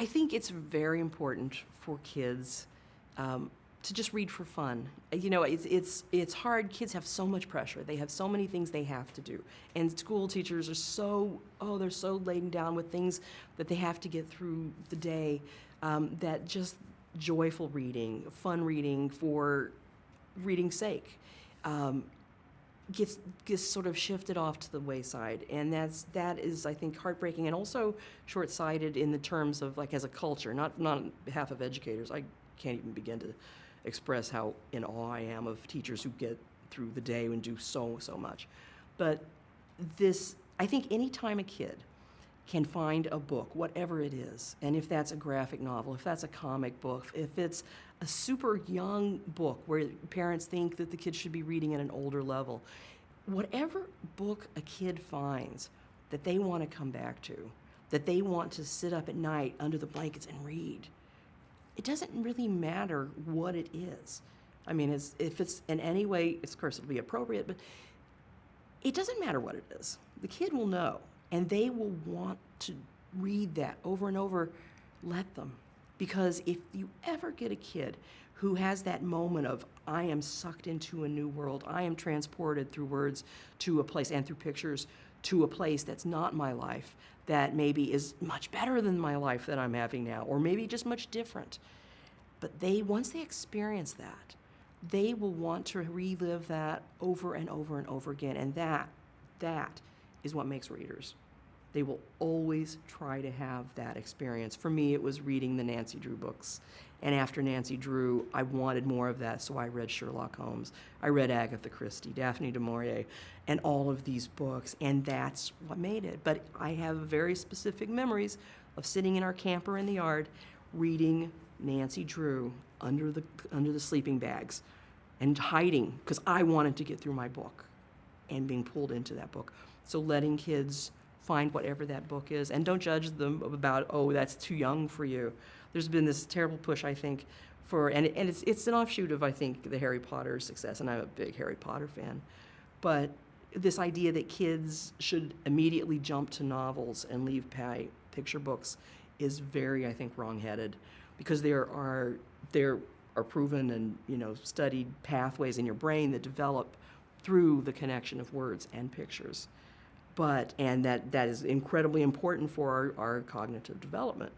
I think it's very important for kids to just read for fun. You know, it's hard. Kids have so much pressure. They have so many things they have to do, and school teachers are they're so laden down with things that they have to get through the day, that just joyful reading, fun reading for reading's sake, gets sort of shifted off to the wayside, and that is, I think, heartbreaking and also short-sighted in the terms of, like, as a culture, not on behalf of educators. I can't even begin to express how in awe I am of teachers who get through the day and do so much. But I think any time a kid can find a book, whatever it is, and if that's a graphic novel, if that's a comic book, if it's a super young book where parents think that the kid should be reading at an older level, whatever book a kid finds that they want to come back to, that they want to sit up at night under the blankets and read, it doesn't really matter what it is. I mean, if it's in any way, of course it'll be appropriate, but it doesn't matter what it is. The kid will know, and they will want to read that over and over. Let them. Because if you ever get a kid who has that moment of, I am sucked into a new world, I am transported through words to a place and through pictures to a place that's not my life, that maybe is much better than my life that I'm having now, or maybe just much different. But once they experience that, they will want to relive that over and over and over again, and that is what makes readers. They will always try to have that experience. For me, it was reading the Nancy Drew books. And after Nancy Drew, I wanted more of that, so I read Sherlock Holmes. I read Agatha Christie, Daphne du Maurier, and all of these books, and that's what made it. But I have very specific memories of sitting in our camper in the yard, reading Nancy Drew under the sleeping bags, and hiding, because I wanted to get through my book, and being pulled into that book. So letting kids find whatever that book is, and don't judge them about, oh, that's too young for you. There's been this terrible push, I think, and it's an offshoot of, I think, the Harry Potter success, and I'm a big Harry Potter fan, but this idea that kids should immediately jump to novels and leave picture books is very, I think, wrong-headed, because there are proven and studied pathways in your brain that develop through the connection of words and pictures. And that is incredibly important for our cognitive development.